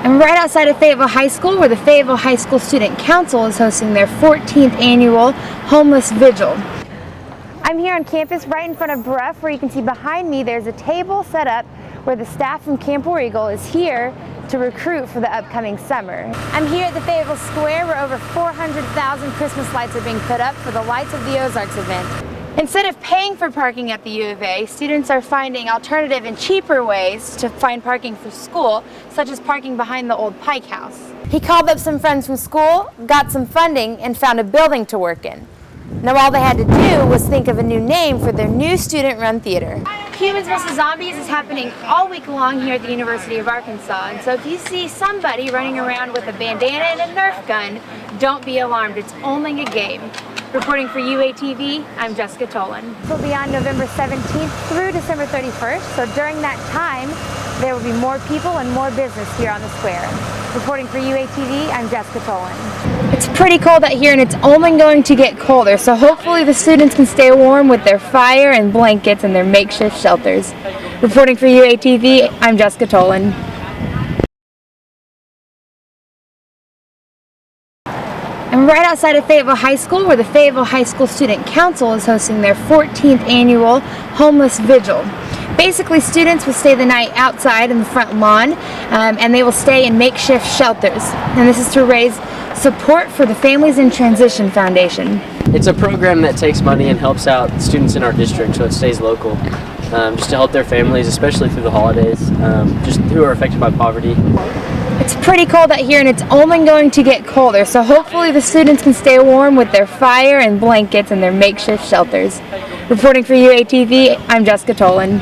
I'm right outside of Fayetteville High School, where the Fayetteville High School Student Council is hosting their 14th annual Homeless Vigil. I'm here on campus right in front of Bruff, where you can see behind me there's a table set up where the staff from Camp War Eagle is here to recruit for the upcoming summer. I'm here at the Fayetteville Square, where over 400,000 Christmas lights are being put up for the Lights of the Ozarks event. Instead of paying for parking at the U of A, students are finding alternative and cheaper ways to find parking for school, such as parking behind the old Pike House. He called up some friends from school, got some funding, and found a building to work in. Now all they had to do was think of a new name for their new student-run theater. Humans vs. Zombies is happening all week long here at the University of Arkansas, and so if you see somebody running around with a bandana and a Nerf gun, don't be alarmed, it's only a game. Reporting for UATV, I'm Jessica Tolan. This will be on November 17th through December 31st, so during that time, there will be more people and more business here on the square. Reporting for UATV, I'm Jessica Tolan. It's pretty cold out here and it's only going to get colder, so hopefully the students can stay warm with their fire and blankets and their makeshift shelters. Reporting for UATV, I'm Jessica Tolan. I'm right outside of Fayetteville High School, where the Fayetteville High School Student Council is hosting their 14th annual Homeless Vigil. Basically, students will stay the night outside in the front lawn, and they will stay in makeshift shelters. And this is to raise support for the Families in Transition Foundation. It's a program that takes money and helps out students in our district, so it stays local, just to help their families, especially through the holidays, just who are affected by poverty. It's pretty cold out here and it's only going to get colder, so hopefully the students can stay warm with their fire and blankets and their makeshift shelters. Reporting for UATV, I'm Jessica Tolan.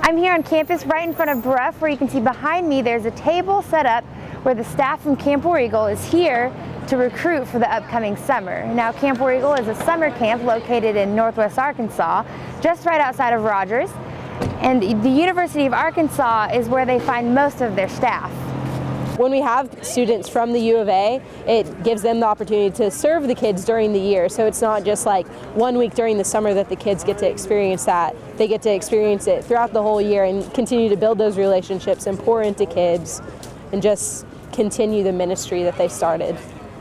I'm here on campus right in front of Bruff, where you can see behind me there's a table set up where the staff from Camp War Eagle is here to recruit for the upcoming summer. Now, Camp War Eagle is a summer camp located in Northwest Arkansas, just right outside of Rogers. And the University of Arkansas is where they find most of their staff. When we have students from the U of A, it gives them the opportunity to serve the kids during the year. So it's not just like 1 week during the summer that the kids get to experience that. They get to experience it throughout the whole year and continue to build those relationships and pour into kids and just continue the ministry that they started.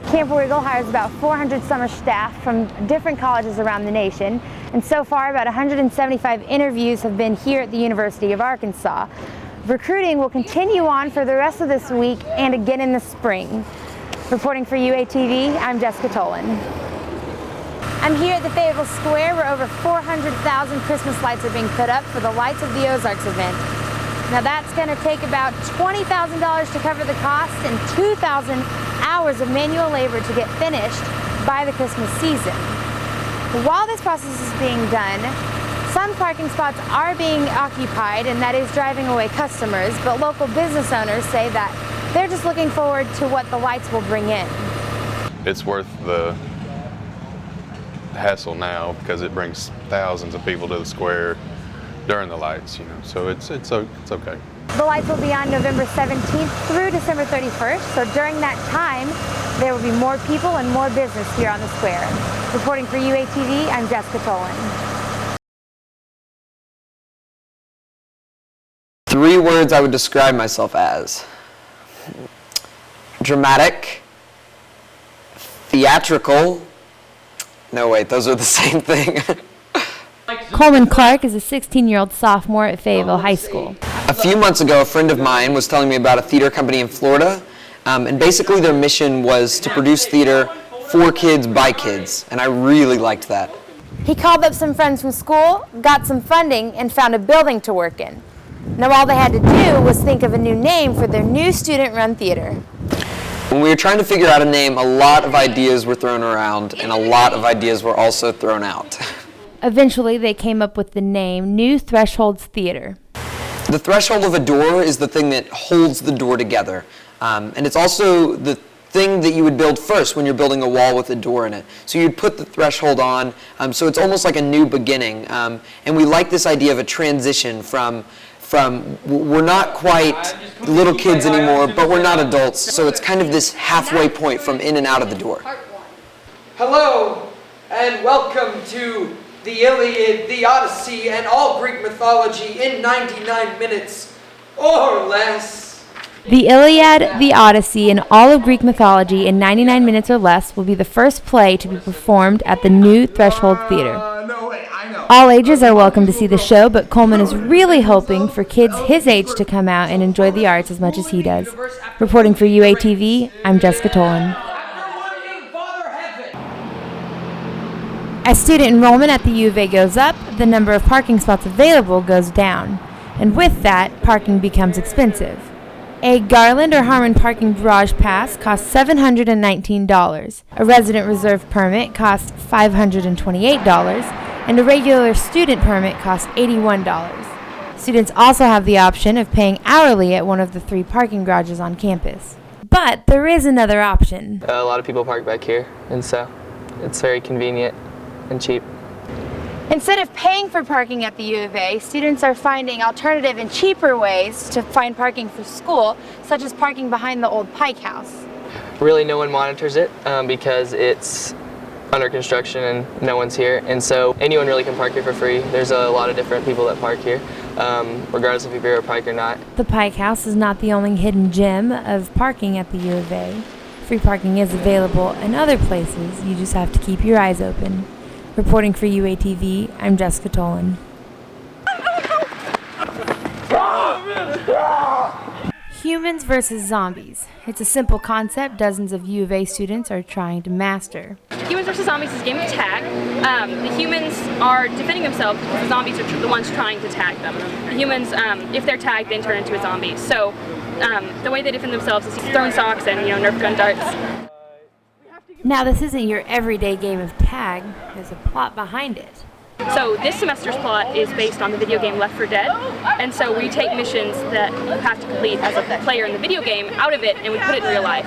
Camp War Eagle hires about 400 summer staff from different colleges around the nation, and so far about 175 interviews have been here at the University of Arkansas. Recruiting will continue on for the rest of this week and again in the spring. Reporting for UATV, I'm Jessica Tolan. I'm here at the Fayetteville Square, where over 400,000 Christmas lights are being put up for the Lights of the Ozarks event. Now that's going to take about $20,000 to cover the cost and 2,000 hours of manual labor to get finished by the Christmas season. While this process is being done, some parking spots are being occupied, and that is driving away customers, but local business owners say that they're just looking forward to what the lights will bring in. It's worth the hassle now because it brings thousands of people to the square during the lights, so it's okay. The lights will be on November 17th through December 31st, so during that time, there will be more people and more business here on the square. Reporting for UATV, I'm Jessica Tolan. 3 words I would describe myself as: dramatic, theatrical. No, wait, those are the same thing. Coleman Clark is a 16-year-old sophomore at Fayetteville High School. A few months ago, a friend of mine was telling me about a theater company in Florida, and basically their mission was to produce theater for kids by kids, and I really liked that. He called up some friends from school, got some funding, and found a building to work in. Now all they had to do was think of a new name for their new student-run theater. When we were trying to figure out a name, a lot of ideas were thrown around, and a lot of ideas were also thrown out. Eventually, they came up with the name New Thresholds Theater. The threshold of a door is the thing that holds the door together, and it's also the thing that you would build first when you're building a wall with a door in it. So you'd put the threshold on, so it's almost like a new beginning, and we like this idea of a transition from we're not quite little kids anymore, but we're not adults, so it's kind of this halfway point from in and out of the door. Hello, and welcome to the Iliad, the Odyssey, and all Greek mythology in 99 minutes. or less. The Iliad, the Odyssey, and all of Greek mythology in 99 minutes or less will be the first play to be performed at the new Threshold Theater. All ages are welcome to see the show, but Coleman is really hoping for kids his age to come out and enjoy the arts as much as he does. Reporting for UATV, I'm Jessica Tolan. As student enrollment at the U of A goes up, the number of parking spots available goes down. And with that, parking becomes expensive. A Garland or Harmon parking garage pass costs $719. A resident reserve permit costs $528, and a regular student permit costs $81. Students also have the option of paying hourly at one of the 3 parking garages on campus. But there is another option. A lot of people park back here, and so it's very convenient and cheap. Instead of paying for parking at the U of A, students are finding alternative and cheaper ways to find parking for school, such as parking behind the old Pike House. Really, no one monitors it because it's under construction and no one's here, and so anyone really can park here for free. There's a lot of different people that park here, regardless if you're a Pike or not. The Pike House is not the only hidden gem of parking at the U of A. Free parking is available in other places, you just have to keep your eyes open. Reporting for UATV, I'm Jessica Tolan. Humans versus zombies. It's a simple concept dozens of U of A students are trying to master. Humans vs. Zombies is a game of tag. The humans are defending themselves because the zombies are the ones trying to tag them. The humans, if they're tagged, then turn into a zombie. So the way they defend themselves is throwing socks and Nerf gun darts. Now, this isn't your everyday game of tag. There's a plot behind it. So this semester's plot is based on the video game Left 4 Dead, and so we take missions that you have to complete as a player in the video game out of it, and we put it in real life.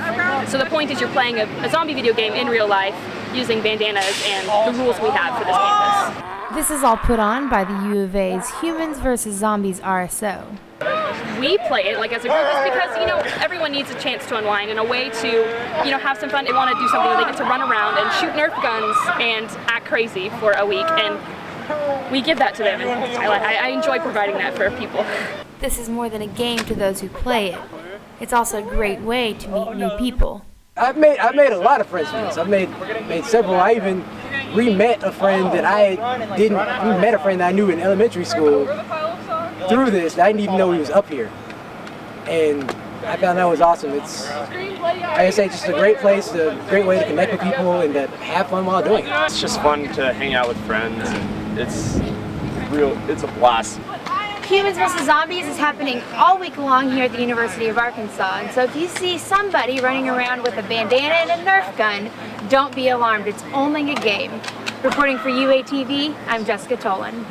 So the point is you're playing a zombie video game in real life using bandanas and the rules we have for this campus. This is all put on by the U of A's Humans vs. Zombies RSO. We play it like as a group is because, everyone needs a chance to unwind and a way to, have some fun. They want to do something where they get to run around and shoot Nerf guns and act crazy for a week, and we give that to them, and I enjoy providing that for people. This is more than a game to those who play it. It's also a great way to meet new people. I've made a lot of friends from this. I've made several. I even re-met a friend that met a friend that I knew in elementary school through this. I didn't even know he was up here, and I found that was awesome. It's, like I say, just a great place, a great way to connect with people and to have fun while doing it. It's just fun to hang out with friends, and it's a blast. Humans vs. Zombies is happening all week long here at the University of Arkansas, and so if you see somebody running around with a bandana and a Nerf gun, don't be alarmed, it's only a game. Reporting for UATV, I'm Jessica Tolan.